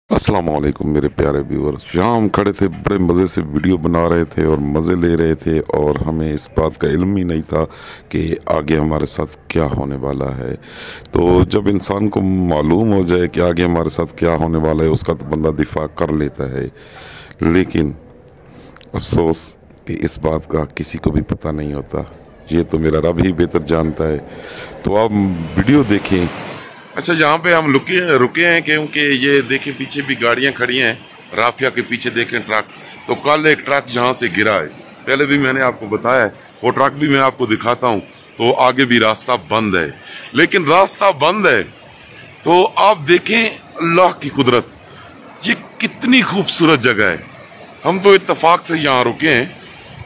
अस्सलाम वालेकुम मेरे प्यारे व्यूअर्स। यहाँ हम खड़े थे, बड़े मज़े से वीडियो बना रहे थे और मज़े ले रहे थे, और हमें इस बात का इल्म ही नहीं था कि आगे हमारे साथ क्या होने वाला है। तो जब इंसान को मालूम हो जाए कि आगे हमारे साथ क्या होने वाला है, उसका तो बंदा दिफा कर लेता है। लेकिन अफसोस कि इस बात का किसी को भी पता नहीं होता। ये तो मेरा रब ही बेहतर जानता है। तो आप वीडियो देखें। अच्छा, यहाँ पे हम रुके हैं क्योंकि ये देखें पीछे भी गाड़ियाँ खड़ी हैं। राफिया के पीछे देखें ट्रक। तो कल एक ट्रक जहाँ से गिरा है, पहले भी मैंने आपको बताया है, वो ट्रक भी मैं आपको दिखाता हूँ। तो आगे भी रास्ता बंद है, लेकिन रास्ता बंद है तो आप देखें अल्लाह की कुदरत। ये कितनी खूबसूरत जगह है। हम तो इत्तेफाक से यहाँ रुके हैं।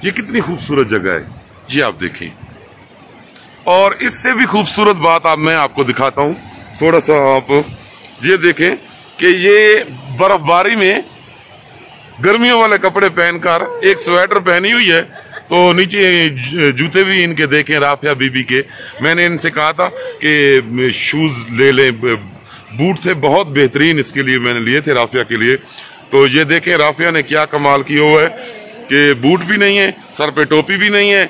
ये कितनी खूबसूरत जगह है, ये आप देखें। और इससे भी खूबसूरत बात मैं आपको दिखाता हूँ। थोड़ा सा आप ये देखें कि ये बर्फबारी में गर्मियों वाले कपड़े पहनकर एक स्वेटर पहनी हुई है, तो नीचे जूते भी इनके देखें, राफिया बीबी के। मैंने इनसे कहा था कि शूज ले लें, बूट थे बहुत बेहतरीन, इसके लिए मैंने लिए थे राफिया के लिए। तो ये देखें राफिया ने क्या कमाल किया हुआ है कि बूट भी नहीं है, सर पे टोपी भी नहीं है,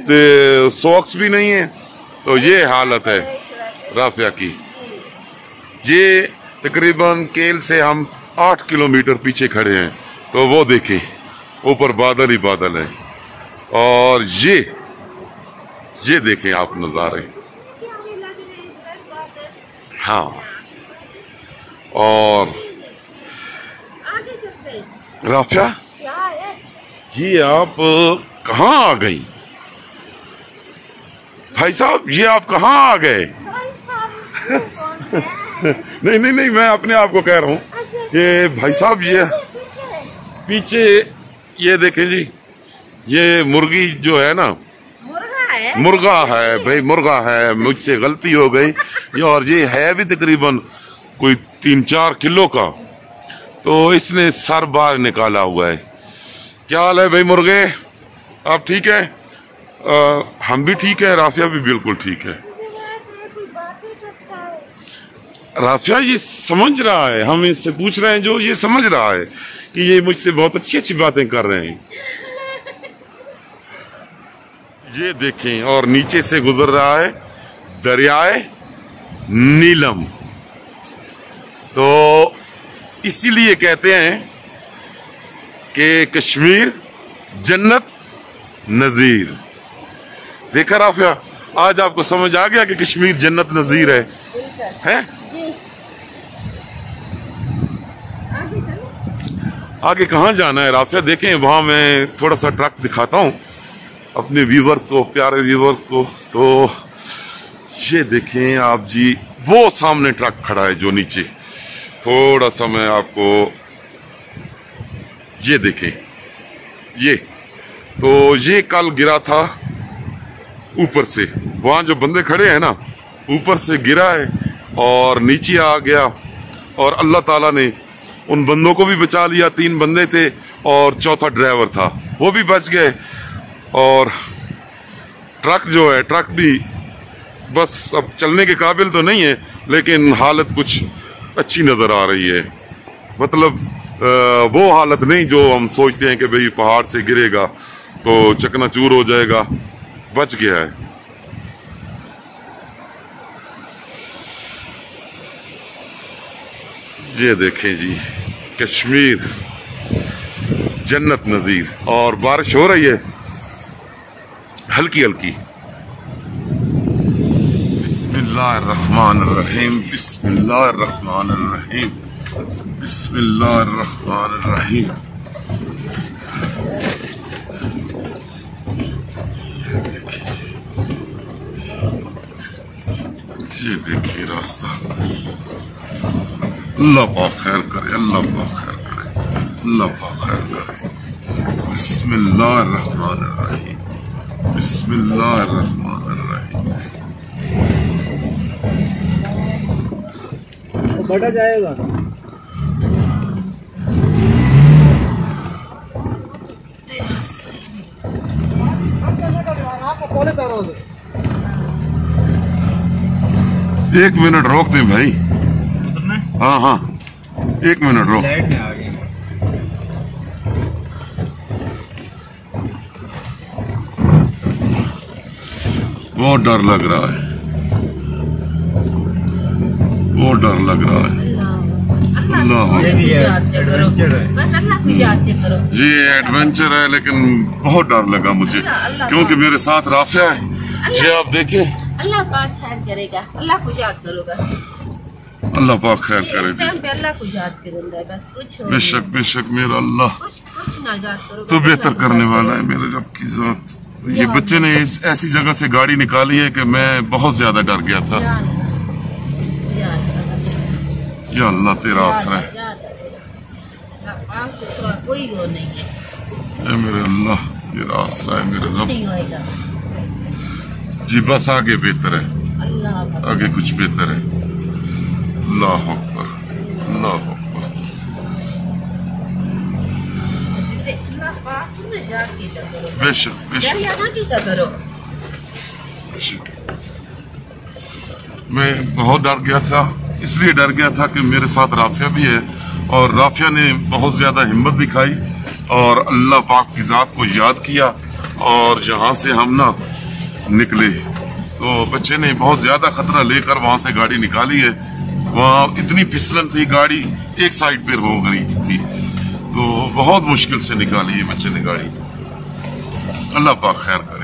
तो सॉक्स भी नहीं है। तो ये हालत है राफिया की। ये तकरीबन केल से हम 8 किलोमीटर पीछे खड़े हैं, तो वो देखें ऊपर बादल ही बादल है। और ये देखें आप नज़ारे। हाँ, और राफिया ये आप कहाँ आ गई? भाई साहब ये आप कहाँ आ गए? नहीं नहीं नहीं, मैं अपने आप को कह रहा हूँ कि भाई साहब ये पीछे ये देखें जी, ये मुर्गी जो है ना, मुर्गा है भाई, मुर्गा है। मुझसे गलती हो गई। और ये है भी तकरीबन कोई 3-4 किलो का। तो इसने सर बाहर निकाला हुआ है। क्या हाल है भाई मुर्गे, आप ठीक है? हम भी ठीक है, राफिया भी बिल्कुल ठीक है। राफिया ये समझ रहा है, हम इससे पूछ रहे हैं जो ये समझ रहा है कि ये मुझसे बहुत अच्छी अच्छी बातें कर रहे हैं। ये देखें, और नीचे से गुजर रहा है दरियाए नीलम। तो इसीलिए कहते हैं कि कश्मीर जन्नत नजीर। देखा राफिया, आज आपको समझ आ गया कि कश्मीर जन्नत नजीर है? आगे कहाँ जाना है राफिया? देखें वहां मैं थोड़ा सा ट्रक दिखाता हूँ अपने व्यूवर को, प्यारे व्यूवर को। तो ये देखें आप जी, वो सामने ट्रक खड़ा है जो नीचे। थोड़ा सा मैं आपको ये देखें, ये तो ये कल गिरा था ऊपर से। वहां जो बंदे खड़े हैं ना, ऊपर से गिरा है और नीचे आ गया। और अल्लाह ताला ने उन बंदों को भी बचा लिया। 3 बंदे थे और चौथा ड्राइवर था, वो भी बच गए। और ट्रक जो है, ट्रक भी बस अब चलने के काबिल तो नहीं है, लेकिन हालत कुछ अच्छी नजर आ रही है। मतलब वो हालत नहीं जो हम सोचते हैं कि भाई पहाड़ से गिरेगा तो चकनाचूर हो जाएगा। बच गया है। ये देखें जी, कश्मीर जन्नत नजीर। और बारिश हो रही है हल्की हल्की। बिस्मिल्लाहिर्रहमानिर्रहीम, बिस्मिल्लाहिर्रहमानिर्रहीम, बिस्मिल्लाहिर्रहमानिर्रहीम। ये देखिए रास्ता। अल्लाह पाक खैर करे, अल्लाह पाक खैर करे, अल्लाह पाक खैर करे। बिस्मिल्लाहिर्रहमानिर्रहीम, बिस्मिल्लाहिर्रहमानिर्रहीम। बढ़ा जाएगा। एक मिनट रोक दें भाई। हाँ हाँ, एक मिनट रो। बहुत डर लग रहा है, बहुत डर लग रहा है। अल्लाह, ये एडवेंचर है लेकिन बहुत डर लगा मुझे क्योंकि मेरे साथ राफिया है। ये आप देखिए, अल्लाह पाक खैर करेगा, अल्लाह को याद करो बस, अल्लाह पाक खैर करेगा। अल्लाह को याद करूंगा बस, कुछ बेशक बेशक मेरा अल्लाह कुछ ना याद करो तो बेहतर करने वाला है मेरे रब की जात। ये बच्चे ने ऐसी जगह से गाड़ी निकाली है कि मैं बहुत ज्यादा डर गया था। या अल्लाह तेरा आसरा है, कोई वो नहीं है मेरे अल्लाह तेरा आसरा है मेरे रब। जी बस आगे बेहतर है, आगे कुछ बेहतर है। अल्लाह अकबर, अल्लाह अकबर। बेशक बेशक, मैं बहुत डर गया था, इसलिए डर गया था कि मेरे साथ राफिया भी है और राफिया ने बहुत ज्यादा हिम्मत दिखाई और अल्लाह पाक की जात को याद किया और यहाँ से हम ना निकले। तो बच्चे ने बहुत ज्यादा खतरा लेकर वहां से गाड़ी निकाली है। वहाँ इतनी फिसलन थी, गाड़ी एक साइड पे हो गई थी, तो बहुत मुश्किल से निकाली है बच्चे ने गाड़ी। अल्लाह पाक खैर करे।